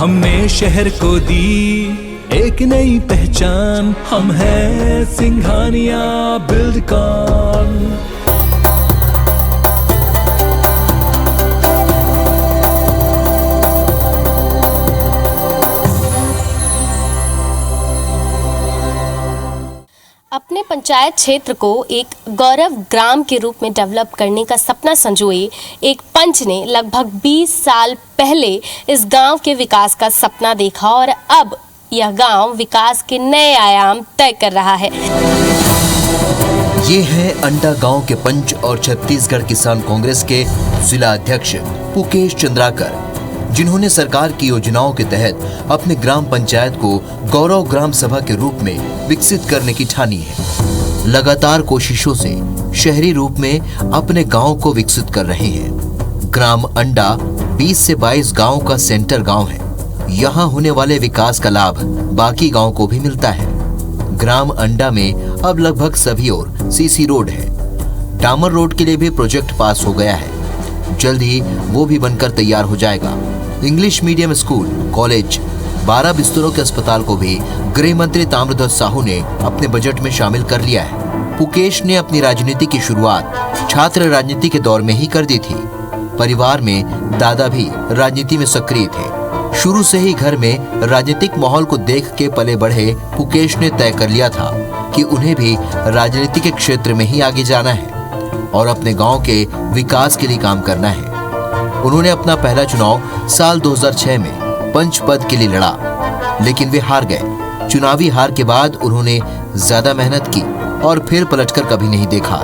हमने शहर को दी एक नई पहचान, हम हैं सिंघानिया बिल्डकॉन। अपने पंचायत क्षेत्र को एक गौरव ग्राम के रूप में डेवलप करने का सपना संजोए एक पंच ने लगभग 20 साल पहले इस गांव के विकास का सपना देखा और अब यह गांव विकास के नए आयाम तय कर रहा है। ये है अंडा गांव के पंच और छत्तीसगढ़ किसान कांग्रेस के जिला अध्यक्ष पुकेश चंद्राकर, जिन्होंने सरकार की योजनाओं के तहत अपने ग्राम पंचायत को गौरव ग्राम सभा के रूप में विकसित करने की ठानी है। लगातार कोशिशों से शहरी रूप में अपने गांव को विकसित कर रहे हैं। ग्राम अंडा 20 से 22 गांव का सेंटर गांव है। यहाँ होने वाले विकास का लाभ बाकी गांव को भी मिलता है। ग्राम अंडा में अब लगभग सभी ओर सीसी रोड है। डामर रोड के लिए भी प्रोजेक्ट पास हो गया है। जल्द ही वो भी बनकर तैयार हो जाएगा। इंग्लिश मीडियम स्कूल, कॉलेज, 12 बिस्तरों के अस्पताल को भी गृह मंत्री ताम्रध्वज साहू ने अपने बजट में शामिल कर लिया है। पुकेश ने अपनी राजनीति की शुरुआत छात्र राजनीति के दौर में ही कर दी थी। परिवार में दादा भी राजनीति में सक्रिय थे। शुरू से ही घर में राजनीतिक माहौल को देख के पले बढ़े पुकेश ने तय कर लिया था कि उन्हें भी राजनीति के क्षेत्र में ही आगे जाना है और अपने गांव के विकास के लिए काम करना है। उन्होंने अपना पहला चुनाव साल 2006 में पंच पद के लिए लड़ा, लेकिन वे हार गए। चुनावी हार के बाद उन्होंने ज्यादा मेहनत की और फिर पलटकर कभी नहीं देखा।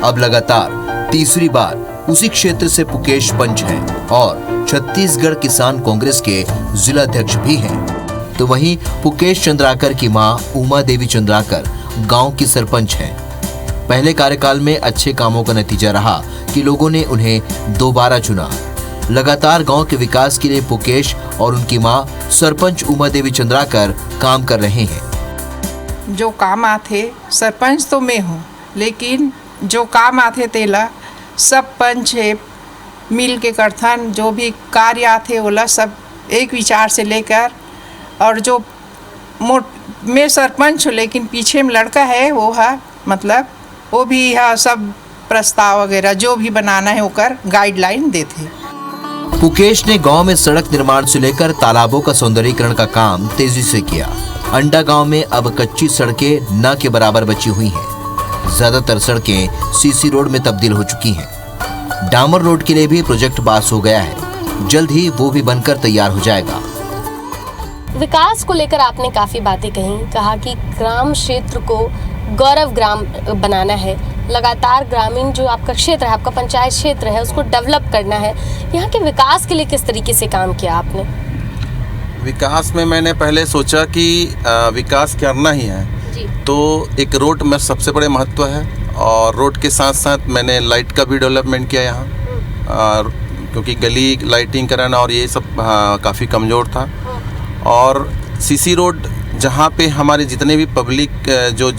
अब लगातार तीसरी बार उसी क्षेत्र से पुकेश पंच हैं और छत्तीसगढ़ किसान कांग्रेस के जिला अध्यक्ष भी हैं। तो वहीं पुकेश चंद्राकर की मां उमा देवी चंद्राकर गांव की सरपंच हैं। पहले कार्यकाल में अच्छे कामों का नतीजा रहा कि लोगों ने उन्हें दोबारा चुना। लगातार गांव के विकास के लिए पुकेश और उनकी मां सरपंच उमा देवी चंद्राकर काम कर रहे हैं। जो काम आते सरपंच तो मैं हूँ, लेकिन जो काम आते तेला सब पंच है मिल के करथन। जो भी कार्य आते ओला सब एक विचार से लेकर, और जो मैं सरपंच हूँ लेकिन पीछे में लड़का है वो है, मतलब वो भी है सब प्रस्ताव वगैरह जो भी बनाना है होकर गाइडलाइन देते। पुकेश ने गांव में सड़क निर्माण से लेकर तालाबों का सौंदर्यीकरण का काम तेजी से किया। अंडा गांव में अब कच्ची सड़कें न के बराबर बची हुई हैं। ज्यादातर सड़कें सीसी रोड में तब्दील हो चुकी हैं। डामर रोड के लिए भी प्रोजेक्ट पास हो गया है। जल्द ही वो भी बनकर तैयार हो जाएगा। विकास को लेकर आपने काफी बातें कहा कि ग्राम क्षेत्र को गौरव ग्राम बनाना है। लगातार ग्रामीण जो आपका क्षेत्र है, आपका पंचायत क्षेत्र है, उसको डेवलप करना है। यहाँ के विकास के लिए किस तरीके से काम किया आपने? विकास में मैंने पहले सोचा कि विकास करना ही है जी। तो एक रोड में सबसे बड़े महत्व है और रोड के साथ साथ मैंने लाइट का भी डेवलपमेंट किया यहाँ, क्योंकि गली लाइटिंग कराना और ये सब काफ़ी कमज़ोर था। और सीसी रोड जहाँ पे हमारे जितने भी पब्लिक जो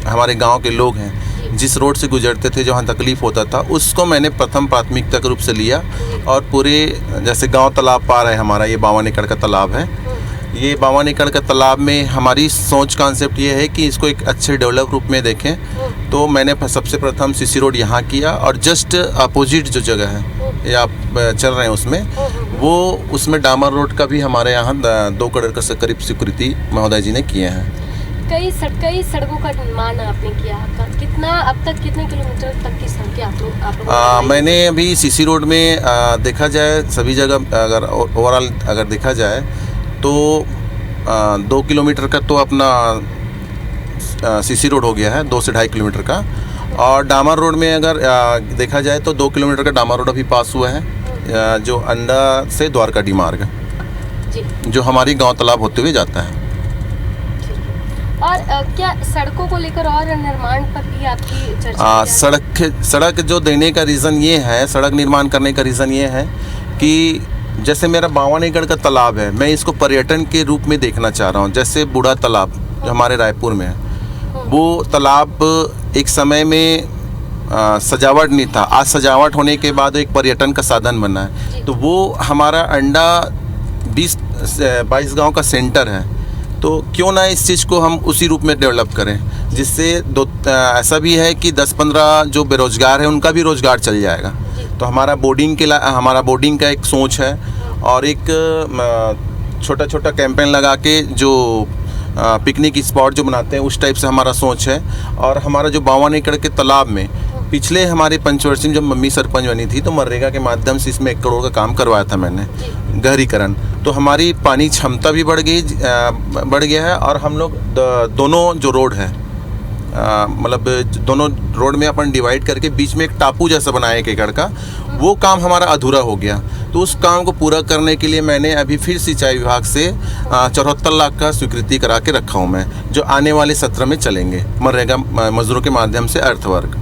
हमारे गांव के लोग हैं जिस रोड से गुजरते थे, जहाँ तकलीफ़ होता था, उसको मैंने प्रथम प्राथमिकता के रूप से लिया। और पूरे जैसे गांव तालाब पार है हमारा, ये 52 एकड़ का तालाब है। ये 52 एकड़ का तालाब में हमारी सोच कॉन्सेप्ट ये है कि इसको एक अच्छे डेवलप रूप में देखें। तो मैंने सबसे प्रथम सीसी रोड यहाँ किया और जस्ट अपोजिट जो जगह है ये आप चल रहे हैं उसमें, वो उसमें डामर रोड का भी हमारे यहाँ 2 करोड़ का करीब स्वीकृति महोदय जी ने किए हैं। कई सड़कों का निर्माण आपने किया। कितना अब तक कितने किलोमीटर तक की सड़कें आप मैंने अभी सीसी रोड में देखा जाए सभी जगह अगर ओवरऑल अगर देखा जाए तो 2 किलोमीटर का तो अपना सीसी रोड हो गया है, 2 से 2.5 किलोमीटर का। और डामर रोड में अगर देखा जाए तो 2 किलोमीटर का डामर रोड अभी पास हुआ है, जो अंडा से द्वारका डी मार्ग जो हमारी गांव तालाब होते हुए जाता है। और क्या सड़कों को लेकर और निर्माण पर भी आपकी चर्चा? सड़क जो देने का रीज़न ये है, सड़क निर्माण करने का रीज़न ये है कि जैसे मेरा 52 एकड़ का तालाब है, मैं इसको पर्यटन के रूप में देखना चाह रहा हूँ। जैसे बूढ़ा तालाब जो हमारे रायपुर में है, वो तालाब एक समय में सजावट नहीं था, आज सजावट होने के बाद एक पर्यटन का साधन बना है। तो वो हमारा अंडा 20-22 गांव का सेंटर है, तो क्यों ना इस चीज़ को हम उसी रूप में डेवलप करें, जिससे ऐसा भी है कि 10-15 जो बेरोजगार हैं उनका भी रोज़गार चल जाएगा। तो हमारा बोर्डिंग का एक सोच है, और एक छोटा छोटा कैंपेन लगा के जो पिकनिक स्पॉट जो बनाते हैं उस टाइप से हमारा सोच है। और हमारा जो 52 एकड़ के तालाब में पिछले हमारे पंचवर्षीय में जब मम्मी सरपंच बनी थी तो मनरेगा के माध्यम से इसमें 1 करोड़ का काम करवाया था मैंने, गहरीकरण। तो हमारी पानी क्षमता भी बढ़ गया है, और हम लोग दोनों जो रोड है, मतलब दोनों रोड में अपन डिवाइड करके बीच में एक टापू जैसा बनाया 1 एकड़ का, वो काम हमारा अधूरा हो गया। तो उस काम को पूरा करने के लिए मैंने अभी फिर सिंचाई विभाग से 74 लाख का स्वीकृति करा के रखा हूँ मैं, जो आने वाले सत्र में चलेंगे मनरेगा मजदूरों के माध्यम से अर्थवर्क।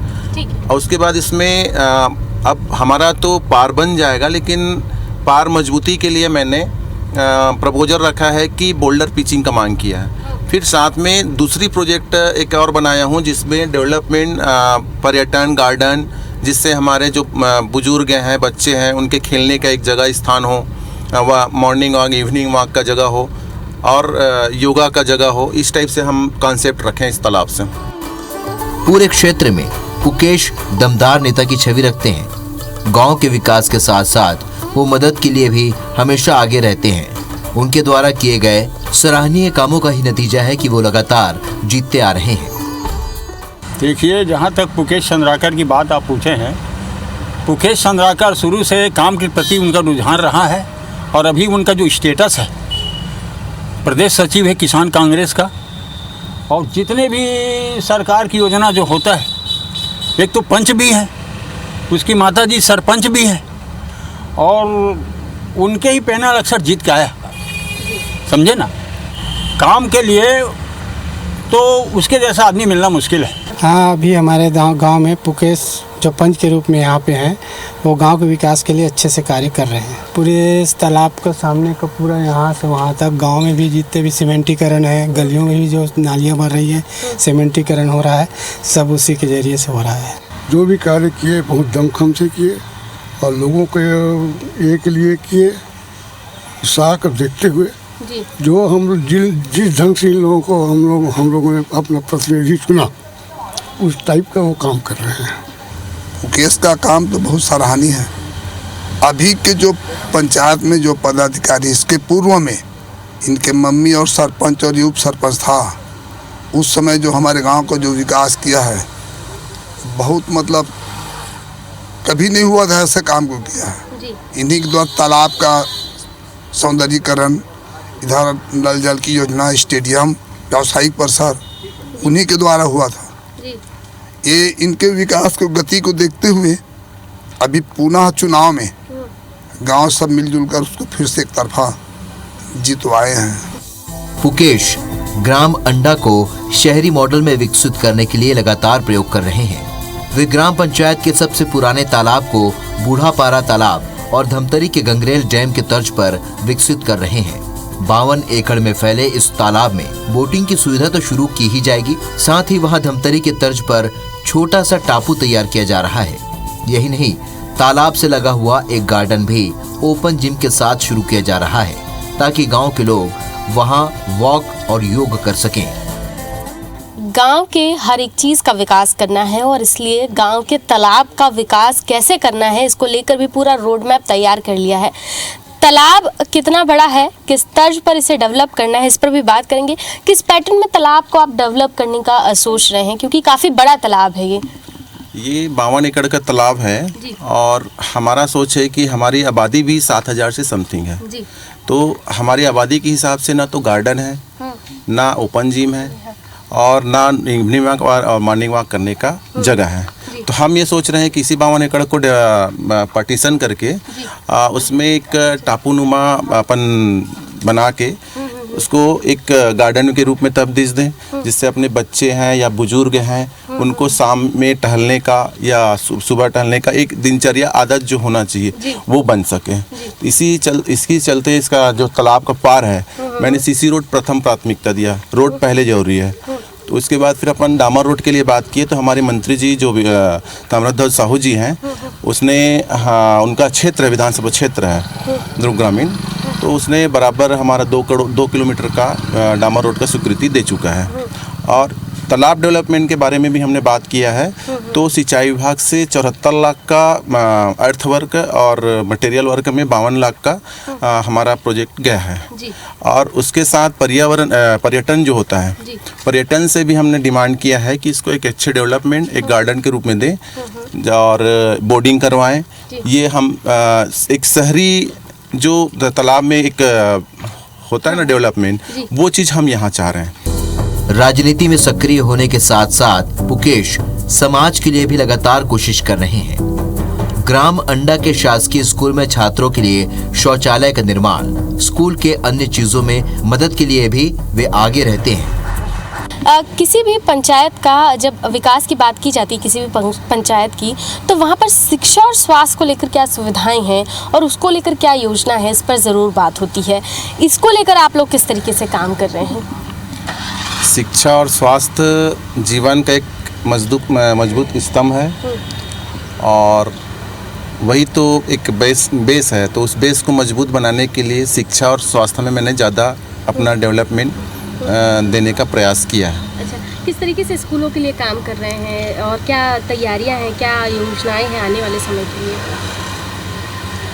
और उसके बाद इसमें अब हमारा तो पार बन जाएगा, लेकिन पार मजबूती के लिए मैंने प्रपोजल रखा है कि बोल्डर पिचिंग का मांग किया है। फिर साथ में दूसरी प्रोजेक्ट एक और बनाया हूँ जिसमें डेवलपमेंट, पर्यटन, गार्डन, जिससे हमारे जो बुजुर्ग हैं, बच्चे हैं, उनके खेलने का एक जगह स्थान हो, वह मॉर्निंग वॉक, इवनिंग वॉक का जगह हो, और योगा का जगह हो। इस टाइप से हम कॉन्सेप्ट रखें इस तालाब से। पूरे क्षेत्र में मुकेश दमदार नेता की छवि रखते हैं। गांव के विकास के साथ साथ वो मदद के लिए भी हमेशा आगे रहते हैं। उनके द्वारा किए गए सराहनीय कामों का ही नतीजा है कि वो लगातार जीतते आ रहे हैं। देखिए, जहाँ तक मुकेश चंद्राकर की बात आप पूछे हैं, मुकेश चंद्राकर शुरू से काम के प्रति उनका रुझान रहा है, और अभी उनका जो स्टेटस है, प्रदेश सचिव है किसान कांग्रेस का, और जितने भी सरकार की योजना जो होता है, एक तो पंच भी है, उसकी माताजी सरपंच भी है, और उनके ही पैनल अक्सर जीत के आया, समझे ना। काम के लिए तो उसके जैसा आदमी मिलना मुश्किल है। हाँ, अभी हमारे गांव में मुकेश जो पंच के रूप में यहाँ पे हैं, वो गांव के विकास के लिए अच्छे से कार्य कर रहे हैं। पूरे इस तालाब का सामने का पूरा यहाँ से वहाँ तक गांव में भी जितने भी सीमेंटीकरण है, गलियों में भी जो नालियाँ बन रही हैं, सीमेंटीकरण हो रहा है, सब उसी के जरिए से हो रहा है। जो भी कार्य किए बहुत दमखम से किए, और लोगों के एक लिए किए, साख देखते हुए जी। जो हम जिस ढंग से इन लोगों को हम लोगों ने अपना प्रतिनिधि चुना, उस टाइप का वो काम कर रहे हैं। मुकेश का काम तो बहुत सराहनीय है। अभी के जो पंचायत में जो पदाधिकारी, इसके पूर्व में इनके मम्मी और सरपंच और उप सरपंच था, उस समय जो हमारे गांव को जो विकास किया है, बहुत मतलब कभी नहीं हुआ था ऐसे काम को किया है। इन्हीं के द्वारा तालाब का सौंदर्यीकरण, इधर नल जल की योजना, स्टेडियम, व्यावसायिक परिसर, उन्हीं के द्वारा हुआ था। ये इनके विकास को गति को देखते हुए अभी पुनः चुनाव में गांव सब मिलजुल कर उसको फिर से एक तरफा जितवाए हैं। मुकेश ग्राम अंडा को शहरी मॉडल में विकसित करने के लिए लगातार प्रयोग कर रहे हैं। वे ग्राम पंचायत के सबसे पुराने तालाब को बूढ़ापारा तालाब और धमतरी के गंगरेल डैम के तर्ज पर विकसित कर रहे हैं। 52 एकड़ में फैले इस तालाब में बोटिंग की सुविधा तो शुरू की ही जाएगी, साथ ही वहां धमतरी के तर्ज पर छोटा सा टापू तैयार किया जा रहा है। यही नहीं, तालाब से लगा हुआ एक गार्डन भी ओपन जिम के साथ शुरू किया जा रहा है, ताकि गांव के लोग वहां वॉक और योग कर सकें। गांव के हर एक चीज़ का विकास करना है, और इसलिए गांव के तालाब का विकास कैसे करना है, इसको लेकर भी पूरा रोड मैप तैयार कर लिया है। तालाब कितना बड़ा है, किस तर्ज पर इसे डेवलप करना है, इस पर भी बात करेंगे। किस पैटर्न में तालाब को आप डेवलप करने का सोच रहे हैं, क्योंकि काफ़ी बड़ा तालाब है ये 52 एकड़ का तालाब है, और हमारा सोच है कि हमारी आबादी भी 7000 से समथिंग है जी। तो हमारी आबादी के हिसाब से ना तो गार्डन है, ना ओपन जिम है, और ना इवनिंग वॉक और मॉर्निंग वॉक करने का जगह है। तो हम ये सोच रहे हैं कि इसी 52 एकड़ को पार्टीशन करके उसमें एक टापूनुमा अपन बना के उसको एक गार्डन के रूप में तब्दील दें, जिससे अपने बच्चे हैं या बुजुर्ग हैं उनको शाम में टहलने का या सुबह टहलने का एक दिनचर्या आदत जो होना चाहिए वो बन सके। इसकी चलते इसका जो तालाब का पार है, मैंने सीसी रोड प्रथम प्राथमिकता दिया, रोड पहले जरूरी है। तो उसके बाद फिर अपन डामर रोड के लिए बात किए, तो हमारे मंत्री जी जो ताम्रध्वज साहू जी हैं, उसने उनका क्षेत्र विधानसभा क्षेत्र है दुर्ग ग्रामीण, तो उसने बराबर हमारा 2 किलोमीटर का डामर रोड का स्वीकृति दे चुका है। और तालाब डेवलपमेंट के बारे में भी हमने बात किया है, तो सिंचाई विभाग से 74 लाख का अर्थ वर्क और मटेरियल वर्क में 52 लाख का हमारा प्रोजेक्ट गया है जी। और उसके साथ पर्यटन जो होता है, पर्यटन से भी हमने डिमांड किया है कि इसको एक अच्छे डेवलपमेंट एक गार्डन के रूप में दें और बोर्डिंग करवाएं। ये हम एक शहरी जो तालाब में एक होता है ना डेवलपमेंट, वो चीज़ हम यहाँ चाह रहे हैं। राजनीति में सक्रिय होने के साथ साथ मुकेश समाज के लिए भी लगातार कोशिश कर रहे हैं। ग्राम अंडा के शासकीय स्कूल में छात्रों के लिए शौचालय का निर्माण, स्कूल के अन्य चीजों में मदद के लिए भी वे आगे रहते हैं। किसी भी पंचायत का जब विकास की बात की जाती है, किसी भी पंचायत की, तो वहाँ पर शिक्षा और स्वास्थ्य को लेकर क्या सुविधाएं हैं और उसको लेकर क्या योजना है, इस पर ज़रूर बात होती है। इसको लेकर आप लोग किस तरीके से काम कर रहे हैं? शिक्षा और स्वास्थ्य जीवन का एक मजबूत स्तंभ है और वही तो एक बेस है। तो उस बेस को मजबूत बनाने के लिए शिक्षा और स्वास्थ्य में मैंने ज़्यादा अपना डेवलपमेंट देने का प्रयास किया है। अच्छा, किस तरीके से स्कूलों के लिए काम कर रहे हैं और क्या तैयारियां हैं, क्या योजनाएं हैं आने वाले समय के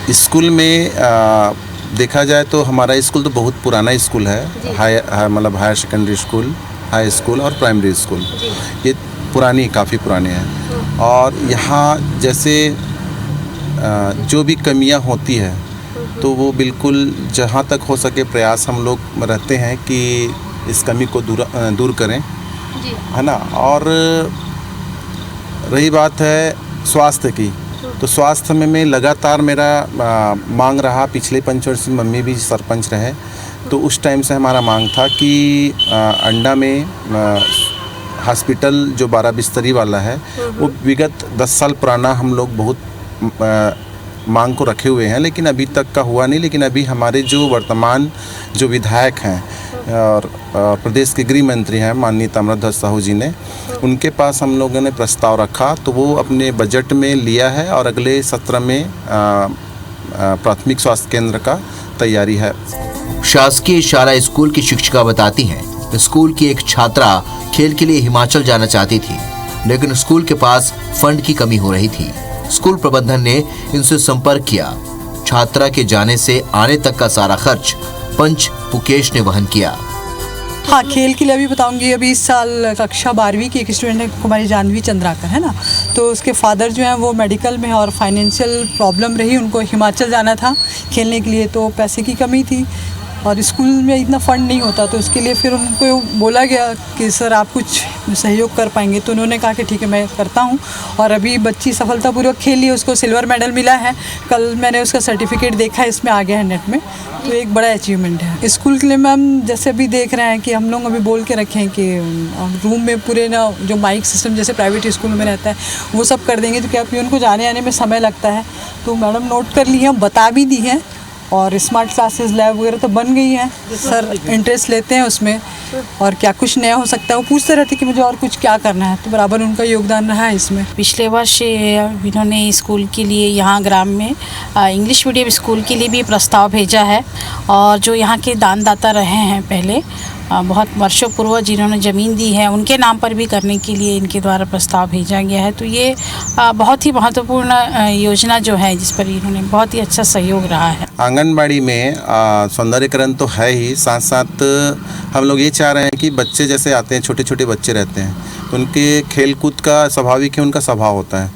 लिए? स्कूल में देखा जाए तो हमारा स्कूल तो बहुत पुराना स्कूल है, मतलब higher secondary school, high school और प्राइमरी स्कूल, ये काफ़ी पुराने हैं। और यहाँ जैसे जो भी कमियाँ होती है तो वो बिल्कुल जहाँ तक हो सके प्रयास हम लोग रहते हैं कि इस कमी को दूर करें, है ना। और रही बात है स्वास्थ्य की, तो स्वास्थ्य में मैं लगातार मेरा मांग रहा। पिछले पंचवर्षीय मम्मी भी सरपंच रहे, तो उस टाइम से हमारा मांग था कि अंडा में हॉस्पिटल जो 12 बिस्तरी वाला है वो विगत 10 साल पुराना हम लोग बहुत मांग को रखे हुए हैं, लेकिन अभी तक का हुआ नहीं। लेकिन अभी हमारे जो वर्तमान जो विधायक हैं और प्रदेश के गृह मंत्री हैं माननीय ताम्रध्वज साहू जी ने, उनके पास हम लोगों ने प्रस्ताव रखा, तो वो अपने बजट में लिया है और अगले सत्र में प्राथमिक स्वास्थ्य केंद्र का तैयारी है। शासकीय शाला स्कूल की शिक्षिका बताती हैं, स्कूल की एक छात्रा खेल के लिए हिमाचल जाना चाहती थी, लेकिन स्कूल के पास फंड की कमी हो रही थी। स्कूल प्रबंधन ने इनसे संपर्क किया। छात्रा के जाने से आने तक का सारा खर्च पंच मुकेश ने वहन किया। हाँ, खेल के लिए अभी बताऊंगी। अभी इस साल कक्षा 12वीं की एक स्टूडेंट है, कुमारी जानवी चंद्राकर, है ना। तो उसके फादर जो हैं वो मेडिकल में है और फाइनेंशियल प्रॉब्लम रही, उनको हिमाचल जाना था खेलने के लिए, तो पैसे की कमी थी और स्कूल में इतना फ़ंड नहीं होता, तो उसके लिए फिर उनको बोला गया कि सर आप कुछ सहयोग कर पाएंगे। तो उन्होंने कहा कि ठीक है मैं करता हूँ। और अभी बच्ची सफलतापूर्वक खेली, उसको सिल्वर मेडल मिला है। कल मैंने उसका सर्टिफिकेट देखा है, इसमें आ गया है नेट में, तो एक बड़ा अचीवमेंट है स्कूल के लिए। मैम जैसे अभी देख रहे हैं कि हम लोग अभी बोल के रखे हैं कि रूम में पूरे ना जो माइक सिस्टम जैसे प्राइवेट स्कूल में रहता है वो सब कर देंगे, तो क्या उनको जाने आने में समय लगता है। तो मैडम नोट कर ली है, बता भी दी है, और स्मार्ट क्लासेस लैब वगैरह तो बन गई हैं। सर इंटरेस्ट लेते हैं उसमें, और क्या कुछ नया हो सकता है वो पूछते रहते कि मुझे और कुछ क्या करना है, तो बराबर उनका योगदान रहा है इसमें। पिछले वर्ष इन्होंने स्कूल के लिए यहाँ ग्राम में इंग्लिश मीडियम स्कूल के लिए भी प्रस्ताव भेजा है, और जो यहाँ के दानदाता रहे हैं पहले बहुत वर्षों पूर्व जिन्होंने ज़मीन दी है उनके नाम पर भी करने के लिए इनके द्वारा प्रस्ताव भेजा गया है। तो ये बहुत ही महत्वपूर्ण योजना जो है जिस पर इन्होंने बहुत ही अच्छा सहयोग रहा है। आंगनबाड़ी में सौंदर्यकरण तो है ही, साथ साथ हम लोग ये चाह रहे हैं कि बच्चे जैसे आते हैं, छोटे छोटे बच्चे रहते हैं, तो उनके खेल कूद का स्वाभाविक है, उनका स्वभाव होता है।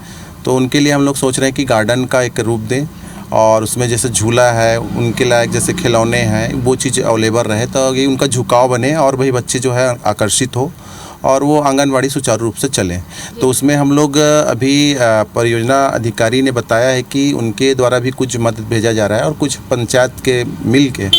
तो उनके लिए हम लोग सोच रहे हैं कि गार्डन का एक रूप दें और उसमें जैसे झूला है, उनके लायक जैसे खिलौने हैं, वो चीज़ अवेलेबल रहे, तो ये उनका झुकाव बने और वही बच्चे जो है आकर्षित हो और वो आंगनवाड़ी सुचारू रूप से चले। तो उसमें हम लोग अभी परियोजना अधिकारी ने बताया है कि उनके द्वारा भी कुछ मदद भेजा जा रहा है और कुछ पंचायत के मिल के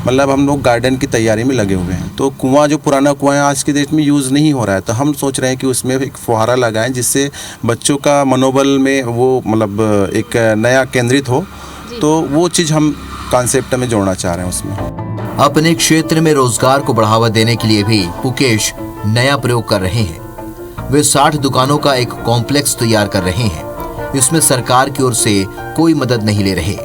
मतलब हम लोग गार्डन की तैयारी में लगे हुए हैं। तो कुआं जो पुराना कुआं है आज के डेट में यूज़ नहीं हो रहा है, तो हम सोच रहे हैं कि उसमें एक फुहारा लगाएं जिससे बच्चों का मनोबल में वो मतलब एक नया केंद्रित हो। तो वो चीज़ हम कॉन्सेप्ट में जोड़ना चाह रहे हैं उसमें। अपने क्षेत्र में रोजगार को बढ़ावा देने के लिए भी मुकेश नया प्रयोग कर रहे हैं। वे 60 दुकानों का एक कॉम्प्लेक्स तैयार कर रहे हैं। इसमें सरकार की ओर से कोई मदद नहीं ले रहे।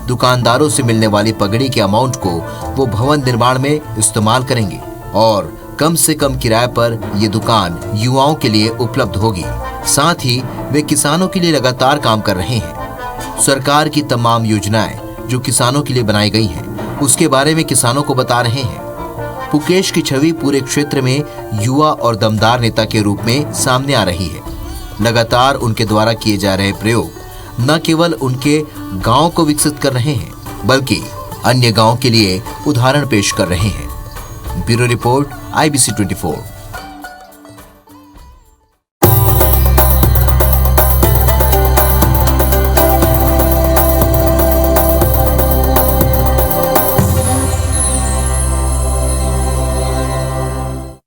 दुकानदारों से मिलने वाली पगड़ी के अमाउंट को वो भवन निर्माण में इस्तेमाल करेंगे और कम से कम किराए पर ये दुकान युवाओं के लिए उपलब्ध होगी। साथ ही वे किसानों के लिए लगातार काम कर रहे हैं। सरकार की तमाम योजनाएं जो किसानों के लिए बनाई गई हैं, उसके बारे में किसानों को बता रहे हैं। पुकेश की छवि पूरे क्षेत्र में युवा और दमदार नेता के रूप में सामने आ रही है। लगातार उनके द्वारा किए जा रहे प्रयोग न केवल उनके गांव को विकसित कर रहे हैं, बल्कि अन्य गांव के लिए उदाहरण पेश कर रहे हैं। Bureau report IBC 24।